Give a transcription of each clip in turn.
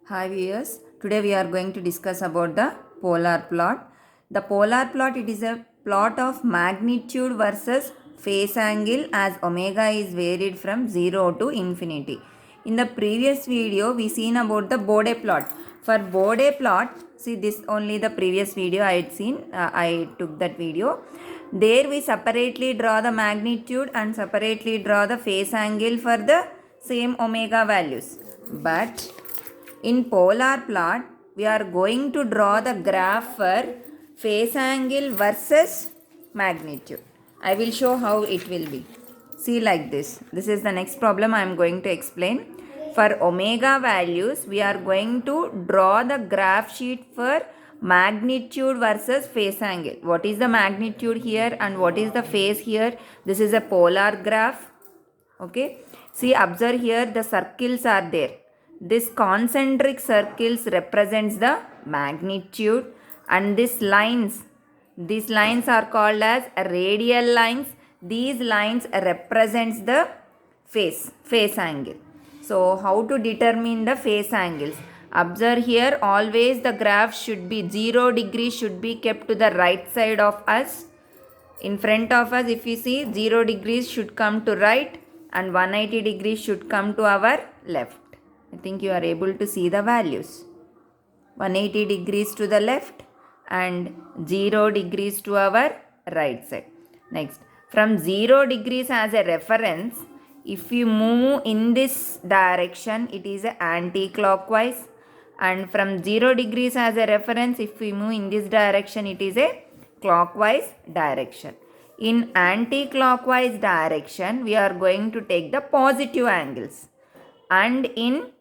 Hi viewers, today we are going to discuss about the polar plot. The polar plot, it is a plot of magnitude versus phase angle as omega is varied from 0 to infinity. In the previous video we seen about the Bode plot. For Bode plot, see this only the previous video I had seen, I took that video. There we separately draw the magnitude and separately draw the phase angle for the same omega values. But in polar plot, we are going to draw the graph for phase angle versus magnitude. I will show how it will be. See like this. This is the next problem I am going to explain. For omega values, we are going to draw the graph sheet for magnitude versus phase angle. What is the magnitude here and what is the phase here? This is a polar graph. Okay. See, observe here the circles are there. This concentric circles represents the magnitude and these lines are called as radial lines. These lines represents the phase angle. So how to determine the phase angles? Observe here, always the graph should be 0 degrees should be kept to the right side of us. In front of us, if you see, 0 degrees should come to right and 180 degrees should come to our left. I think you are able to see the values. 180 degrees to the left and 0 degrees to our right side. Next, from 0 degrees as a reference, if you move in this direction, it is anti-clockwise. And from 0 degrees as a reference, if we move in this direction, it is a clockwise direction. In anti-clockwise direction, we are going to take the positive angles. And in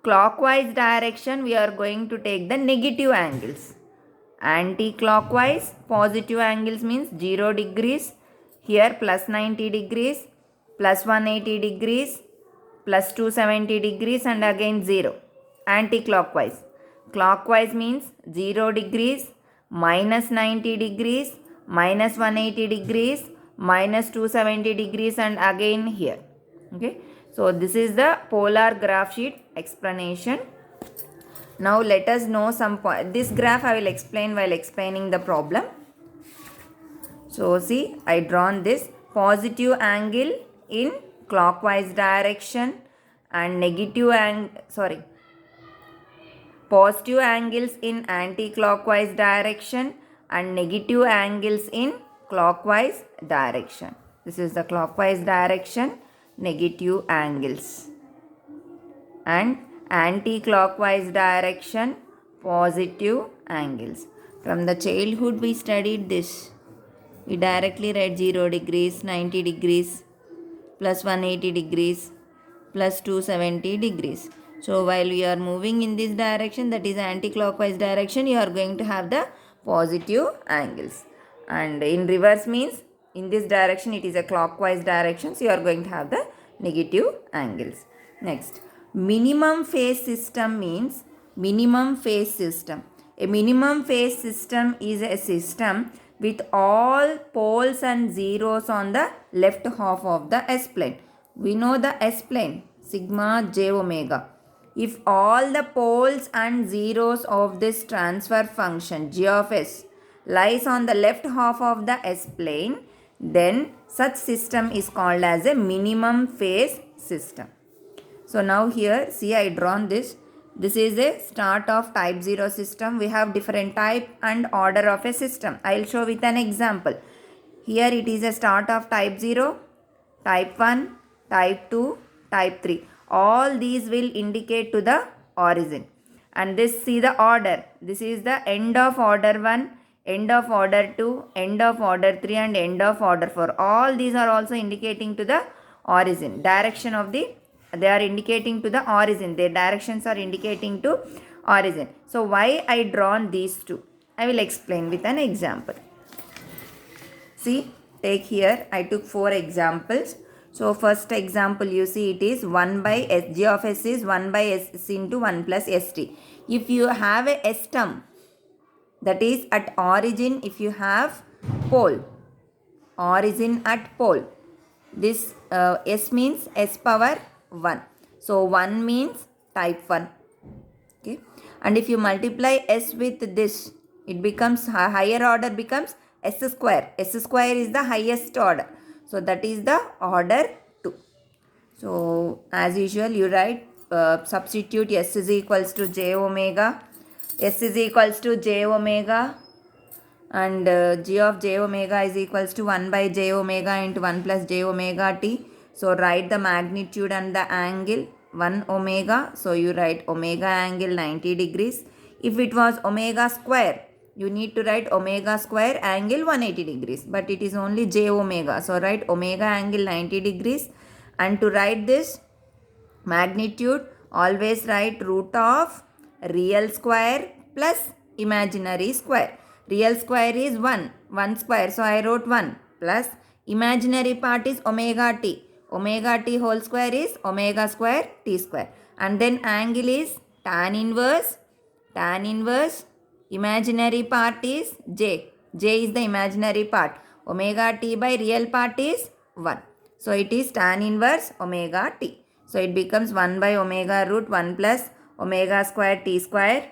clockwise direction, we are going to take the negative angles. Anti-clockwise, positive angles means 0 degrees. Here plus 90 degrees, plus 180 degrees, plus 270 degrees and again 0. Anti-clockwise. Clockwise means 0 degrees, minus 90 degrees, minus 180 degrees, minus 270 degrees and again here. Okay. So this is the polar graph sheet explanation. Now let us know some point. This graph I will explain while explaining the problem. So see, I drawn this positive angle in clockwise direction and positive angles in anti-clockwise direction and negative angles in clockwise direction. This is the clockwise direction, negative angles, and anti-clockwise direction, positive angles. From the childhood we studied this. We directly write 0 degrees, 90 degrees, plus 180 degrees, plus 270 degrees. So while we are moving in this direction, that is anti-clockwise direction, you are going to have the positive angles. And in reverse means in this direction it is a clockwise direction, so you are going to have the negative angles. Next, minimum phase system means minimum phase system. A minimum phase system is a system with all poles and zeros on the left half of the S-plane. We know the S-plane, sigma j omega. If all the poles and zeros of this transfer function g of s lies on the left half of the S-plane, then such system is called as a minimum phase system. So now here, see, I drawn this. This is a start of type 0 system. We have different type and order of a system. I will show with an example. Here it is a start of type 0, type 1, type 2, type 3. All these will indicate to the origin. And this, see the order. This is the end of order 1, end of order 2, end of order 3 and end of order 4. All these are also indicating to the origin. Direction of the, they are indicating to the origin. Their directions are indicating to origin. So why I drawn these two? I will explain with an example. See, take here, I took 4 examples. So first example you see it is 1 by s, g of s is 1 by s into 1 plus st. If you have a s term, that is at origin, if you have pole, origin at pole, this s means s power 1. So 1 means type 1. Okay, and if you multiply s with this, it becomes higher order becomes s square. S square is the highest order, so that is the order 2. So as usual, you write substitute s is equals to j omega, s is equals to j omega, and g of j omega is equals to 1 by j omega into 1 plus j omega t. So write the magnitude and the angle 1 omega. So you write omega angle 90 degrees. If it was omega square, you need to write omega square angle 180 degrees. But it is only j omega. So write omega angle 90 degrees. And to write this magnitude, always write root of real square plus imaginary square. Real square is 1 square, so I wrote 1, plus imaginary part is omega t. Omega t whole square is omega square t square. And then angle is tan inverse, imaginary part is j. J is the imaginary part. Omega t by real part is 1. So it is tan inverse omega t. So it becomes 1 by omega root 1 plus omega square t square.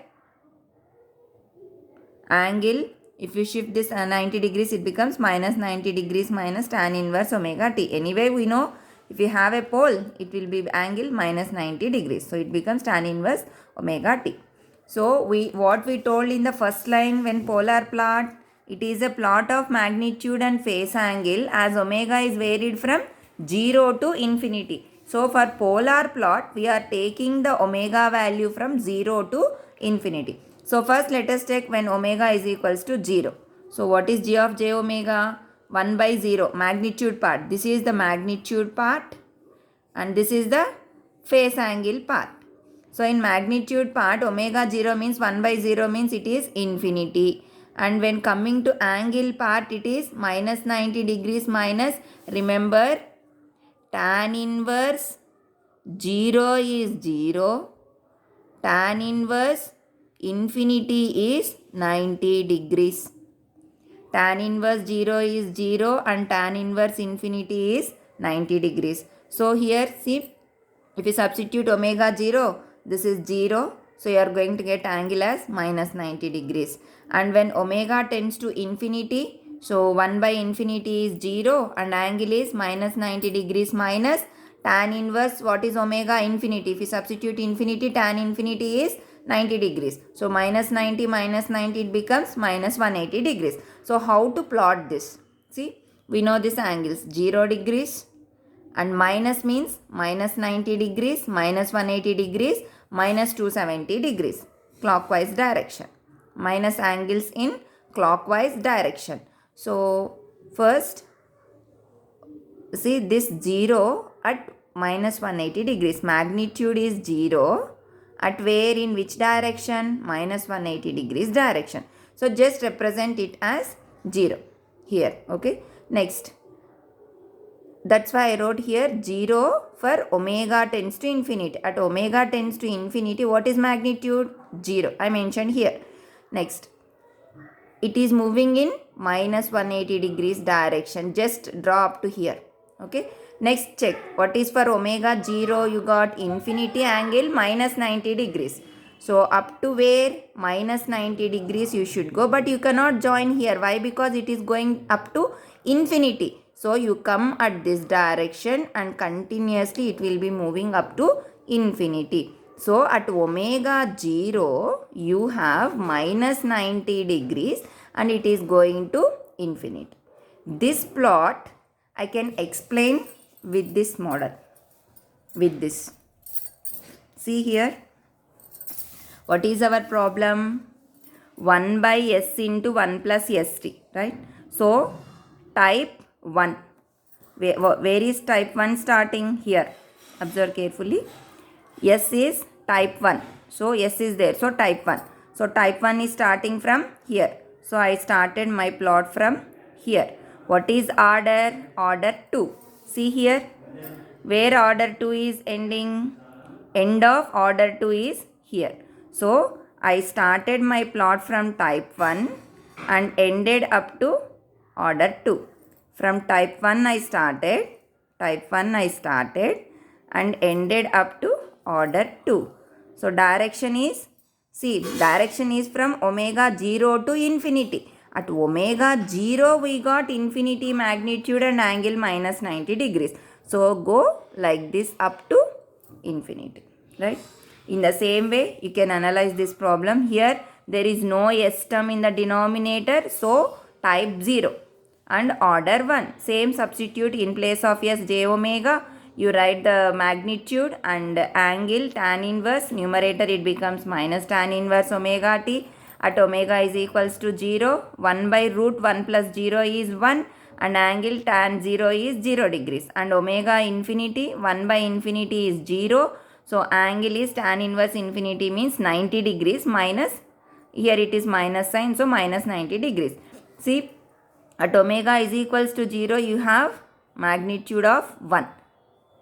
Angle, if you shift this 90 degrees, it becomes minus 90 degrees minus tan inverse omega t. Anyway, we know if you have a pole, it will be angle minus 90 degrees. So it becomes tan inverse omega t. So what we told in the first line, when polar plot, it is a plot of magnitude and phase angle as omega is varied from 0 to infinity. So for polar plot, we are taking the omega value from 0 to infinity. So first let us check when omega is equals to 0. So what is g of j omega? 1 by 0, magnitude part. This is the magnitude part and this is the phase angle part. So in magnitude part, omega 0 means 1 by 0 means it is infinity. And when coming to angle part, it is minus 90 degrees minus, remember, tan inverse 0 is 0, tan inverse infinity is 90 degrees. Tan inverse 0 is 0 and tan inverse infinity is 90 degrees. So here see, if you substitute omega 0, this is 0. So you are going to get angle as minus 90 degrees. And when omega tends to infinity, so 1 by infinity is 0 and angle is minus 90 degrees minus tan inverse, what is omega infinity? If you substitute infinity, tan infinity is 90 degrees. So minus 90 it becomes minus 180 degrees. So how to plot this? See, we know this angles 0 degrees and minus means minus 90 degrees, minus 180 degrees, minus 270 degrees, clockwise direction. Minus angles in clockwise direction. So first, see this 0 at minus 180 degrees. Magnitude is 0 at where, in which direction? Minus 180 degrees direction. So just represent it as 0 here. Okay. Next. That's why I wrote here 0 for omega tends to infinity. At omega tends to infinity, what is magnitude? 0. I mentioned here. Next. It is moving in minus 180 degrees direction. Just draw up to here. Okay. Next check. What is for omega 0? You got infinity angle minus 90 degrees. So up to where? Minus 90 degrees you should go. But you cannot join here. Why? Because it is going up to infinity. So you come at this direction and continuously it will be moving up to infinity. So at omega 0, you have minus 90 degrees and it is going to infinity. This plot I can explain with this model, with this. See here, what is our problem? 1 by s into 1 plus st, right? So type 1. Where is type 1 starting? Here. Observe carefully. S is type 1. So S is there. So type 1. So type 1 is starting from here. So I started my plot from here. What is order? Order 2. See here. Where order 2 is ending? End of order 2 is here. So I started my plot from type 1 and ended up to order 2. From type 1 I started and ended up to order 2. So direction is See, direction is from omega 0 to infinity. At omega 0 we got infinity magnitude and angle minus 90 degrees. So go like this up to infinity, right? In the same way you can analyze this problem. Here there is no s term in the denominator, so type 0 and order 1. Same, substitute in place of s j omega. You write the magnitude and angle tan inverse. Numerator it becomes minus tan inverse omega t. At omega is equals to 0. 1 by root 1 plus 0 is 1. And angle tan 0 is 0 degrees. And omega infinity, 1 by infinity is 0. So angle is tan inverse infinity means 90 degrees minus, here it is minus sign, so minus 90 degrees. See, at omega is equals to 0, you have magnitude of 1.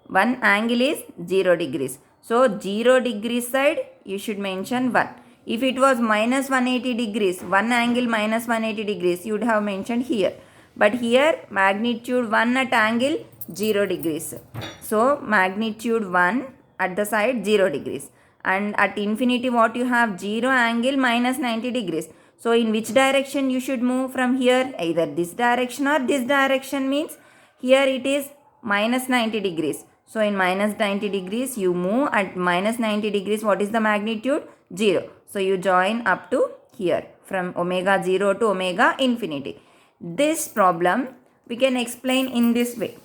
One angle is 0 degrees. So 0 degrees side you should mention 1. If it was minus 180 degrees, one angle minus 180 degrees, you would have mentioned here. But here magnitude 1 at angle 0 degrees. So magnitude 1 at the side 0 degrees. And at infinity what you have? 0 angle minus 90 degrees. So in which direction you should move from here? Either this direction or this direction, means here it is minus 90 degrees. So in minus 90 degrees you move. At minus 90 degrees what is the magnitude? 0. So you join up to here from omega 0 to omega infinity. This problem we can explain in this way.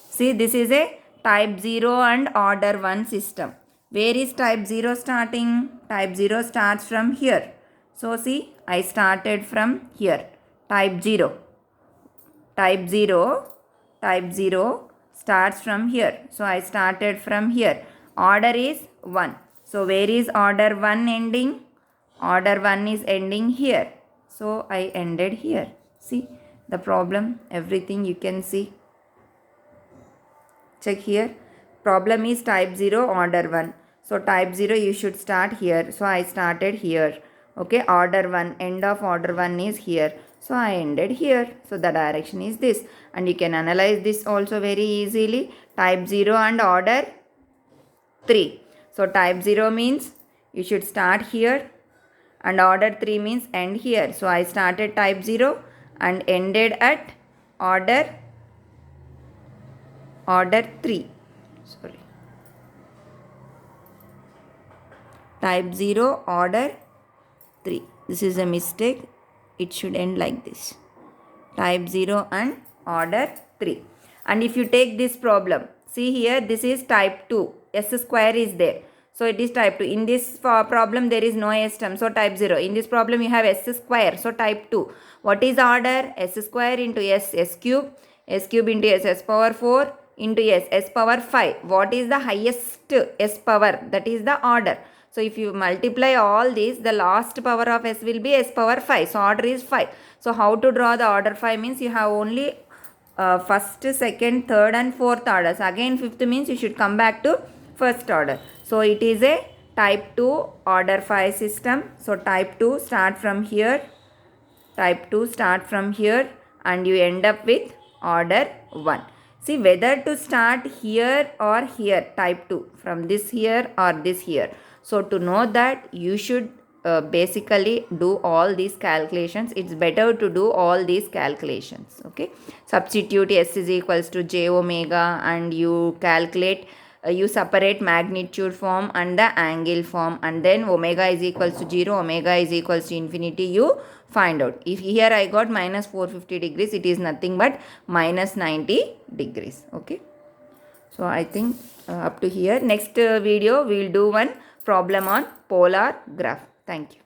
See, this is a type 0 and order 1 system. Where is type 0 starting? Type 0 starts from here. So see, I started from here. Type 0. Type 0 starts from here. So I started from here. Order is 1. So where is order 1 ending? Order 1 is ending here. So I ended here. See the problem, everything you can see. Check here. Problem is type 0, order 1. So type 0 you should start here. So I started here. Okay, order 1, end of order 1 is here. So I ended here. So the direction is this. And you can analyze this also very easily. Type 0 and order 3. So type 0 means you should start here. And order 3 means end here. So I started type 0 and ended at order 3. Sorry. Type 0, order 3. This is a mistake. It should end like this. Type 0 and order 3. And if you take this problem, see here, this is type 2. S square is there. So it is type 2. In this problem there is no s term. So type 0. In this problem you have s square. So type 2. What is order? S square into s cube. S cube into s power 4 into s power 5. What is the highest s power? That is the order. So if you multiply all these, the last power of s will be s power 5. So order is 5. So how to draw the order 5 means you have only first, second, third and fourth orders. Again fifth means you should come back to first order. So it is a type 2 order 5 system. So type 2 start from here. Type 2 start from here and you end up with order 1. See whether to start here or here, type 2, from this here or this here. So to know that, you should basically do all these calculations. It's better to do all these calculations. Okay, substitute s is equals to j omega and you calculate, you separate magnitude form and the angle form, and then omega is equals to 0, omega is equals to infinity, you find out. If here I got minus 450 degrees, it is nothing but minus 90 degrees. Okay, so I think up to here. Next video we will do one problem on polar graph. Thank you.